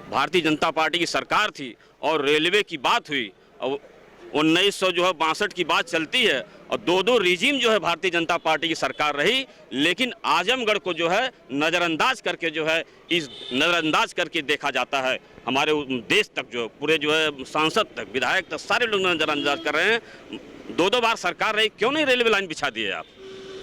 भारतीय जनता पार्टी की सरकार थी और रेलवे की बात हुई और 1962 की बात चलती है और 2 रिजीम जो है भारतीय जनता पार्टी की सरकार रही, लेकिन आजमगढ़ को जो है नज़रअंदाज करके देखा जाता है। हमारे देश तक जो पूरे जो है सांसद तक, विधायक तक सारे लोग नज़रअंदाज कर रहे हैं। 2 बार सरकार रही, क्यों नहीं रेलवे लाइन बिछा दी है आप?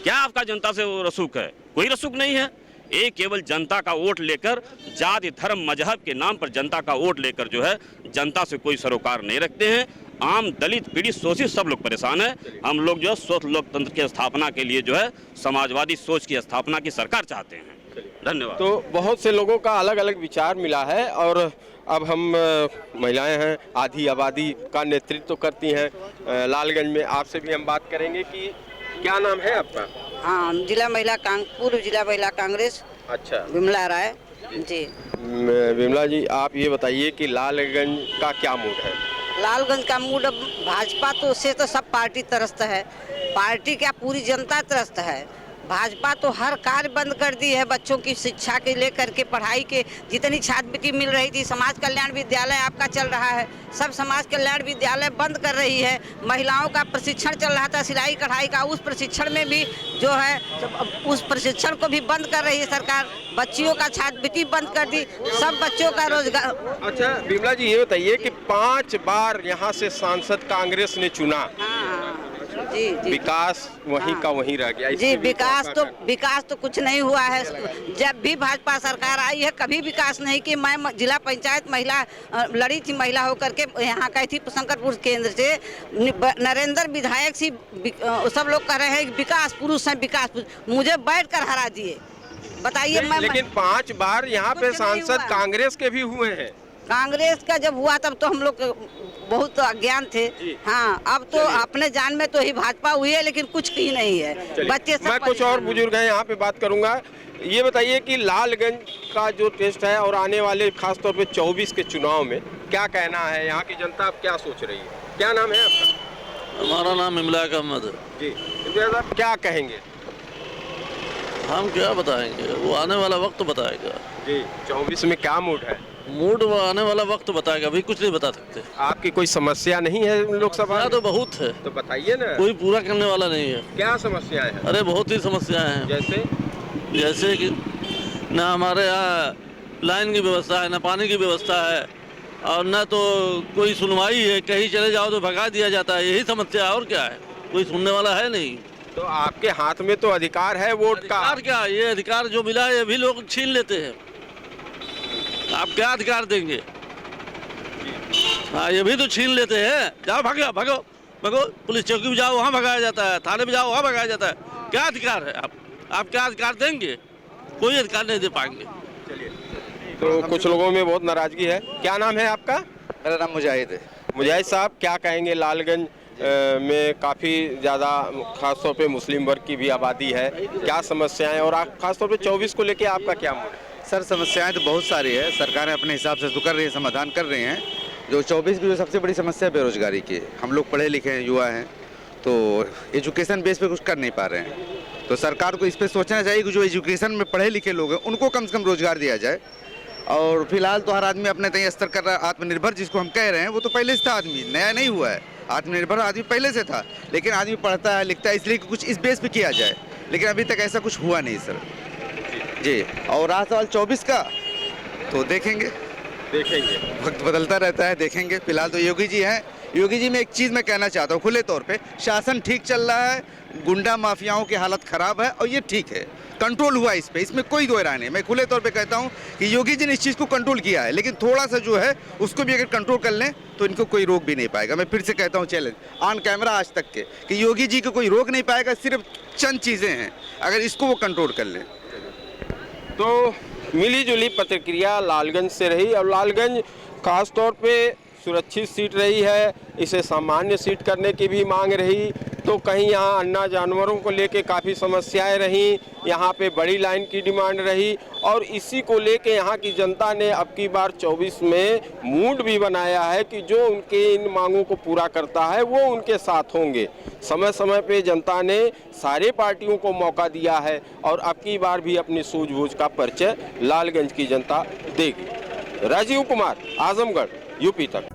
क्या आपका जनता से रसूख है? कोई रसूख नहीं है। ये केवल जनता का वोट लेकर, जाति, धर्म, मजहब के नाम पर जनता का वोट लेकर जो है जनता से कोई सरोकार नहीं रखते हैं। आम, दलित, पीड़ित, शोषित सब लोग परेशान हैं। हम लोग जो है स्वस्थ लोकतंत्र की स्थापना के लिए जो है समाजवादी सोच की स्थापना की सरकार चाहते हैं। धन्यवाद। तो बहुत से लोगों का अलग अलग विचार मिला है और अब हम महिलाएं हैं, आधी आबादी का नेतृत्व करती हैं लालगंज में। आपसे भी हम बात करेंगे कि क्या नाम है आपका? हाँ, जिला महिला पूर्व जिला महिला कांग्रेस। अच्छा, विमला राय जी। विमला जी आप ये बताइए कि लालगंज का क्या मूड है? लालगंज का मूड अब भाजपा तो से तो सब पार्टी त्रस्त है, पार्टी क्या पूरी जनता त्रस्त है। भाजपा तो हर कार्य बंद कर दी है। बच्चों की शिक्षा के लेकर के, पढ़ाई के जितनी छात्रवृत्ति मिल रही थी, समाज कल्याण विद्यालय आपका चल रहा है, सब समाज कल्याण विद्यालय बंद कर रही है। महिलाओं का प्रशिक्षण चल रहा था सिलाई कढ़ाई का, उस प्रशिक्षण में भी जो है उस प्रशिक्षण को भी बंद कर रही है सरकार। बच्चियों का छात्रवृत्ति बंद कर दी, सब बच्चों का रोजगार। अच्छा विमला जी, ये बताइए कि 5 बार यहाँ से सांसद कांग्रेस ने चुना, जी, विकास वहीं का वहीं रह गया। जी, विकास तो कुछ नहीं हुआ है। जब भी भाजपा सरकार आई है कभी विकास नहीं की। मैं जिला पंचायत महिला लड़ी थी, महिला होकर के यहाँ गई थी शंकरपुर केंद्र से। नरेंद्र विधायक सी सब लोग कह रहे हैं विकास पुरुष है, विकास मुझे बैठ कर हरा दिए। बताइए लेकिन 5 बार यहाँ पे सांसद कांग्रेस के भी हुए हैं। कांग्रेस का जब हुआ तब तो हम लोग बहुत अज्ञान थे। हाँ, अब तो अपने जान में तो ही भाजपा हुई है, लेकिन कुछ की नहीं है। बच्चे मैं कुछ और बुजुर्ग हैं यहाँ पे बात करूँगा। ये बताइए कि लालगंज का जो टेस्ट है और आने वाले खासतौर पे 24 के चुनाव में क्या कहना है, यहाँ की जनता अब क्या सोच रही है? क्या नाम है आपका? हमारा नाम इमलाक अहमद है जी। इम्तियाज साहब क्या कहेंगे? हम क्या बताएंगे, वो आने वाला वक्त बताएगा जी। 24 में क्या मूड है? मूड वो आने वाला वक्त बताएगा, अभी कुछ नहीं बता सकते। आपकी कोई समस्या नहीं है लोकसभा? तो बहुत है, तो बताइए ना। कोई पूरा करने वाला नहीं है। क्या समस्याएं हैं? अरे बहुत ही समस्याएं हैं। जैसे कि ना हमारे यहाँ लाइन की व्यवस्था है, ना पानी की व्यवस्था है, और ना तो कोई सुनवाई है। कहीं चले जाओ तो भगा दिया जाता है, यही समस्या है। और क्या है, कोई सुनने वाला है नहीं। तो आपके हाथ में तो अधिकार है वोट का। अधिकार क्या, ये अधिकार जो मिला है ये भी लोग छीन लेते हैं। आप क्या अधिकार देंगे? हाँ, ये भी तो छीन लेते हैं। जाओ भागो भागो भागो, पुलिस चौकी में जाओ वहाँ भगाया जाता है, थाने में जाओ वहाँ भगाया जाता है। क्या अधिकार है? आप क्या अधिकार देंगे? कोई अधिकार नहीं दे पाएंगे। चलिए, तो कुछ लोगों में बहुत नाराजगी है। क्या नाम है आपका? मेरा नाम मुजाहिद है। मुजाहिद साहब क्या कहेंगे? लालगंज में काफ़ी ज़्यादा खासतौर पे मुस्लिम वर्ग की भी आबादी है, क्या समस्याएं, और खासतौर पे 24 को लेके आपका क्या मूड है? सर समस्याएं तो बहुत सारी है, सरकार अपने हिसाब से तो कर रही है, समाधान कर रहे हैं। जो 24 की जो सबसे बड़ी समस्या है बेरोजगारी की। हम लोग पढ़े लिखे हैं, युवा हैं, तो एजुकेशन बेस पे कुछ कर नहीं पा रहे हैं। तो सरकार को इस पर सोचना चाहिए कि जो एजुकेशन में पढ़े लिखे लोग हैं उनको कम से कम रोजगार दिया जाए। और फिलहाल तो हर आदमी अपने तय स्तर कर रहा है। आत्मनिर्भर जिसको हम कह रहे हैं वो तो पहले से था, आदमी नया नहीं हुआ है। आत्मनिर्भर आदमी पहले से था, लेकिन आदमी पढ़ता है लिखता है इसलिए कि कुछ इस बेस पे किया जाए, लेकिन अभी तक ऐसा कुछ हुआ नहीं सर जी। और रहा सवाल 24 का, तो देखेंगे वक्त बदलता रहता है, देखेंगे। फिलहाल तो योगी जी हैं। योगी जी में एक चीज़ मैं कहना चाहता हूँ खुले तौर पे, शासन ठीक चल रहा है, गुंडा माफियाओं की हालत ख़राब है और ये ठीक है, कंट्रोल हुआ इस पे, इसमें कोई दो राय नहीं। मैं खुले तौर पे कहता हूँ कि योगी जी ने इस चीज़ को कंट्रोल किया है, लेकिन थोड़ा सा जो है उसको भी अगर कंट्रोल कर लें तो इनको कोई रोक भी नहीं पाएगा। मैं फिर से कहता हूँ चैलेंज ऑन कैमरा आज तक के कि योगी जी को कोई रोक नहीं पाएगा। सिर्फ चंद चीज़ें हैं, अगर इसको वो कंट्रोल कर लें। तो मिली जुली प्रतिक्रिया लालगंज से रही, और लालगंज खास तौर पे सुरक्षित सीट रही है, इसे सामान्य सीट करने की भी मांग रही। तो कहीं यहाँ अन्ना जानवरों को लेके काफ़ी समस्याएं रहीं, यहाँ पे बड़ी लाइन की डिमांड रही, और इसी को लेके यहाँ की जनता ने अब की बार 24 में मूड भी बनाया है कि जो उनके इन मांगों को पूरा करता है वो उनके साथ होंगे। समय समय पे जनता ने सारे पार्टियों को मौका दिया है, और अब की बार भी अपनी सूझबूझ का परिचय लालगंज की जनता देगी। राजीव कुमार, आजमगढ़, यूपी तक।